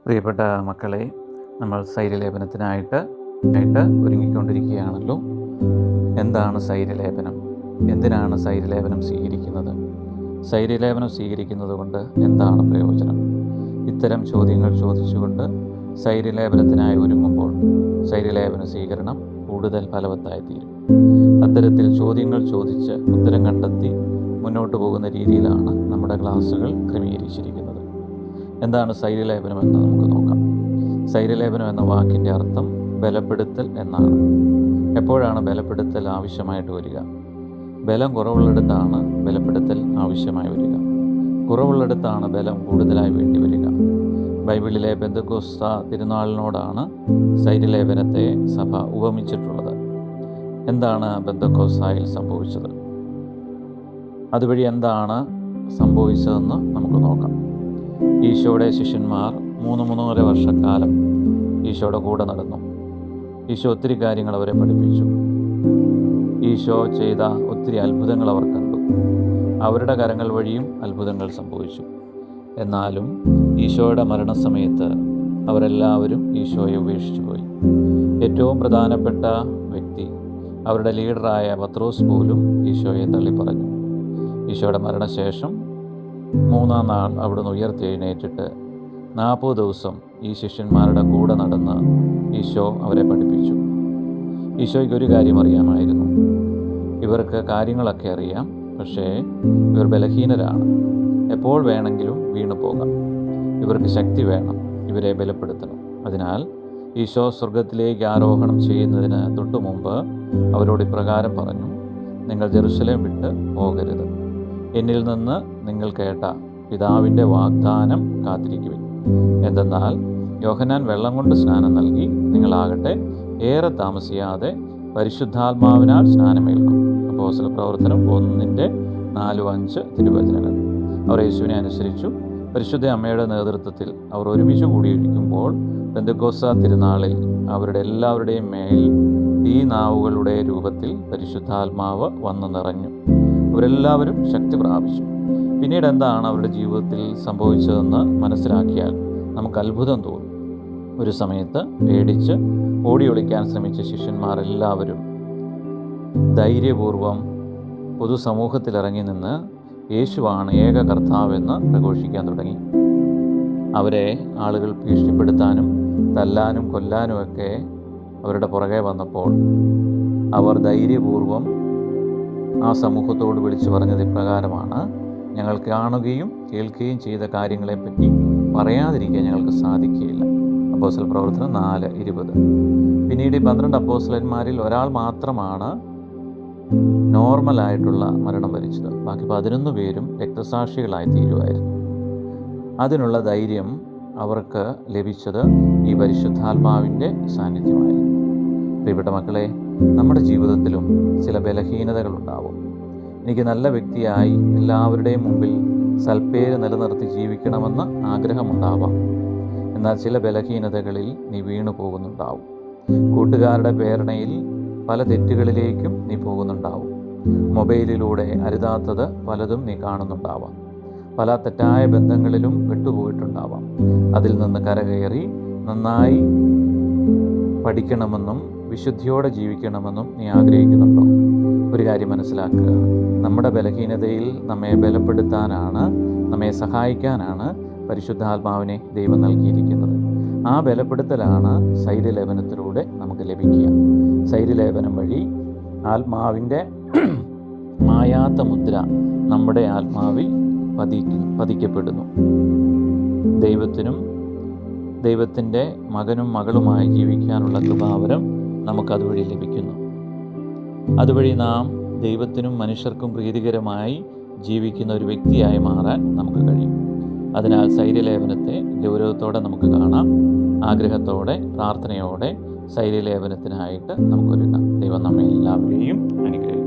പ്രിയപ്പെട്ട മക്കളെ, നമ്മൾ സൈര്യലേപനത്തിനായിട്ട് ഒരുങ്ങിക്കൊണ്ടിരിക്കുകയാണല്ലോ. എന്താണ് സൈര്യലേപനം? എന്തിനാണ് സൈര്യലേപനം സ്വീകരിക്കുന്നത്? സൈര്യലേപനം സ്വീകരിക്കുന്നത് കൊണ്ട് എന്താണ് പ്രയോജനം? ഇത്തരം ചോദ്യങ്ങൾ ചോദിച്ചുകൊണ്ട് സൈര്യലേപനത്തിനായി ഒരുങ്ങുമ്പോൾ സൈര്യലേപന സ്വീകരണം കൂടുതൽ ഫലവത്തായി തീരും. അത്തരത്തിൽ ചോദ്യങ്ങൾ ചോദിച്ച് ഉത്തരം കണ്ടെത്തി മുന്നോട്ട് പോകുന്ന രീതിയിലാണ് നമ്മുടെ ക്ലാസ്സുകൾ ക്രമീകരിച്ചിരിക്കുന്നത്. എന്താണ് സൈര്യലേപനം എന്ന് നമുക്ക് നോക്കാം. സൈര്യലേപനം എന്ന വാക്കിൻ്റെ അർത്ഥം ബലപ്പെടുത്തൽ എന്നാണ്. എപ്പോഴാണ് ബലപ്പെടുത്തൽ ആവശ്യമായിട്ട് വരിക? ബലം കുറവുള്ളിടത്താണ് ബലപ്പെടുത്തൽ ആവശ്യമായി വരിക. കുറവുള്ളിടത്താണ് ബലം കൂടുതലായി വേണ്ടി വരിക. ബൈബിളിലെ പെന്തക്കോസ്ത തിരുനാളിനോടാണ് സൈര്യലേപനത്തെ സഭ ഉപമിച്ചിട്ടുള്ളത്. എന്താണ് പെന്തക്കോസ്തായിൽ സംഭവിച്ചത്? അതുവഴി എന്താണ് സംഭവിച്ചതെന്ന് നമുക്ക് നോക്കാം. ഈശോയുടെ ശിഷ്യന്മാർ 3.5 വർഷക്കാലം ഈശോയുടെ കൂടെ നടന്നു. ഈശോ ഒത്തിരി കാര്യങ്ങൾ അവരെ പഠിപ്പിച്ചു. ഈശോ ചെയ്ത ഒത്തിരി അത്ഭുതങ്ങൾ അവർ കണ്ടു. അവരുടെ കരങ്ങൾ വഴിയും അത്ഭുതങ്ങൾ സംഭവിച്ചു. എന്നാലും ഈശോയുടെ മരണസമയത്ത് അവരെല്ലാവരും ഈശോയെ ഉപേക്ഷിച്ചു പോയി. ഏറ്റവും പ്രധാനപ്പെട്ട വ്യക്തി, അവരുടെ ലീഡറായ പത്രോസ് പോലും ഈശോയെ തള്ളിപ്പറഞ്ഞു. ഈശോയുടെ മരണശേഷം 3-ാം നാൾ അവിടുന്ന് ഉയർത്തെഴുന്നേറ്റിട്ട് 40 ദിവസം ഈ ശിഷ്യന്മാരുടെ കൂടെ നടന്ന് ഈശോ അവരെ പഠിപ്പിച്ചു. ഈശോയ്ക്ക് ഒരു കാര്യം അറിയാമായിരുന്നു. ഇവർക്ക് കാര്യങ്ങളൊക്കെ അറിയാം, പക്ഷേ ഇവർ ബലഹീനരാണ്. എപ്പോൾ വേണമെങ്കിലും വീണു പോകാം. ഇവർക്ക് ശക്തി വേണം, ഇവരെ ബലപ്പെടുത്തണം. അതിനാൽ ഈശോ സ്വർഗത്തിലേക്ക് ആരോഹണം ചെയ്യുന്നതിന് തൊട്ടു മുമ്പ് അവരോട് ഇപ്രകാരം പറഞ്ഞു: നിങ്ങൾ ജെറുസലേം വിട്ട് പോകരുത്. എന്നിൽ നിന്ന് നിങ്ങൾ കേട്ട പിതാവിൻ്റെ വാഗ്ദാനം കാത്തിരിക്കുവിൻ. എന്തെന്നാൽ യോഹന്നാൻ വെള്ളം കൊണ്ട് സ്നാനം നൽകി, നിങ്ങളാകട്ടെ ഏറെ താമസിയാതെ പരിശുദ്ധാത്മാവിനാൽ സ്നാനമേൽക്കും. അപ്പോസ്തല പ്രവർത്തനം 1:4-5 തിരുവചനങ്ങൾ. അവർ യേശുവിനെ അനുസരിച്ചു. പരിശുദ്ധ അമ്മയുടെ നേതൃത്വത്തിൽ അവർ ഒരുമിച്ച് കൂടിയിരിക്കുമ്പോൾ പെന്തക്കോസ്ത തിരുനാളിൽ അവരുടെ എല്ലാവരുടെയും മേൽ തീനാവുകളുടെ രൂപത്തിൽ പരിശുദ്ധാത്മാവ് വന്നു നിറഞ്ഞു. അവരെല്ലാവരും ശക്തി പ്രാപിച്ചു. പിന്നീട് എന്താണ് അവരുടെ ജീവിതത്തിൽ സംഭവിച്ചതെന്ന് മനസ്സിലാക്കിയാൽ നമുക്ക് അത്ഭുതം തോന്നും. ഒരു സമയത്ത് പേടിച്ച് ഓടി ഒളിക്കാൻ ശ്രമിച്ച ശിഷ്യന്മാർ എല്ലാവരും ധൈര്യപൂർവം പൊതുസമൂഹത്തിൽ ഇറങ്ങി നിന്ന് യേശുവാണ് ഏക കർത്താവെന്ന് പ്രഘോഷിക്കാൻ തുടങ്ങി. അവരെ ആളുകൾ ഭീഷണിപ്പെടുത്താനും തല്ലാനും കൊല്ലാനുമൊക്കെ അവരുടെ പുറകെ വന്നപ്പോൾ അവർ ധൈര്യപൂർവം ആ സമൂഹത്തോട് വിളിച്ചു പറഞ്ഞത് ഇപ്രകാരമാണ്: ഞങ്ങൾ കാണുകയും കേൾക്കുകയും ചെയ്ത കാര്യങ്ങളെപ്പറ്റി പറയാതിരിക്കാൻ ഞങ്ങൾക്ക് സാധിക്കുകയില്ല. അപ്പോസ്തല പ്രവർത്തനം 4:20. പിന്നീട് 12 അപ്പോസ്തലന്മാരിൽ ഒരാൾ മാത്രമാണ് നോർമലായിട്ടുള്ള മരണം വരിച്ചത്. ബാക്കി 11 പേരും രക്തസാക്ഷികളായി തീരുമായിരുന്നു. അതിനുള്ള ധൈര്യം അവർക്ക് ലഭിച്ചത് ഈ പരിശുദ്ധാത്മാവിൻ്റെ സാന്നിധ്യമായിരുന്നു. പ്രിയപ്പെട്ട മക്കളെ, നമ്മുടെ ജീവിതത്തിലും ചില ബലഹീനതകളുണ്ടാവും. എനിക്ക് നല്ല വ്യക്തിയായി എല്ലാവരുടെയും മുമ്പിൽ സൽപ്പേര് നിലനിർത്തി ജീവിക്കണമെന്ന് ആഗ്രഹമുണ്ടാവാം. എന്നാൽ ചില ബലഹീനതകളിൽ നീ വീണു പോകുന്നുണ്ടാവും. കൂട്ടുകാരുടെ പ്രേരണയിൽ പല തെറ്റുകളിലേക്കും നീ പോകുന്നുണ്ടാവും. മൊബൈലിലൂടെ അരുതാത്തത് പലതും നീ കാണുന്നുണ്ടാവാം. പല തെറ്റായ ബന്ധങ്ങളിലും വിട്ടുപോയിട്ടുണ്ടാവാം. അതിൽ നിന്ന് കരകയറി നന്നായി പഠിക്കണമെന്നും വിശുദ്ധിയോടെ ജീവിക്കണമെന്നും നീ ആഗ്രഹിക്കുന്നുണ്ടോ? ഒരു കാര്യം മനസ്സിലാക്കുക. നമ്മുടെ ബലഹീനതയിൽ നമ്മെ ബലപ്പെടുത്താനാണ്, നമ്മെ സഹായിക്കാനാണ് പരിശുദ്ധാത്മാവിനെ ദൈവം നൽകിയിരിക്കുന്നത്. ആ ബലപ്പെടുത്തലാണ് സൈര്യലേപനത്തിലൂടെ നമുക്ക് ലഭിക്കുക. സൈര്യലേപനം വഴി ആത്മാവിൻ്റെ മായാത്ത മുദ്ര നമ്മുടെ ആത്മാവിൽ പതിക്കപ്പെടുന്നു. ദൈവത്തിൻ്റെ മകനും മകളുമായി ജീവിക്കാനുള്ള കൃപാവരം നമുക്കതുവഴി ലഭിക്കുന്നു. അതുവഴി നാം ദൈവത്തിനും മനുഷ്യർക്കും പ്രീതികരമായി ജീവിക്കുന്ന ഒരു വ്യക്തിയായി മാറാൻ നമുക്ക് കഴിയും. അതിനാൽ സൈര്യലേപനത്തെ ഗൗരവത്തോടെ നമുക്ക് കാണാം. ആഗ്രഹത്തോടെ, പ്രാർത്ഥനയോടെ സൈര്യലേപനത്തിനായിട്ട് നമുക്കൊരുങ്ങാം. ദൈവം നമ്മെ എല്ലാവരെയും അനുഗ്രഹിക്കും.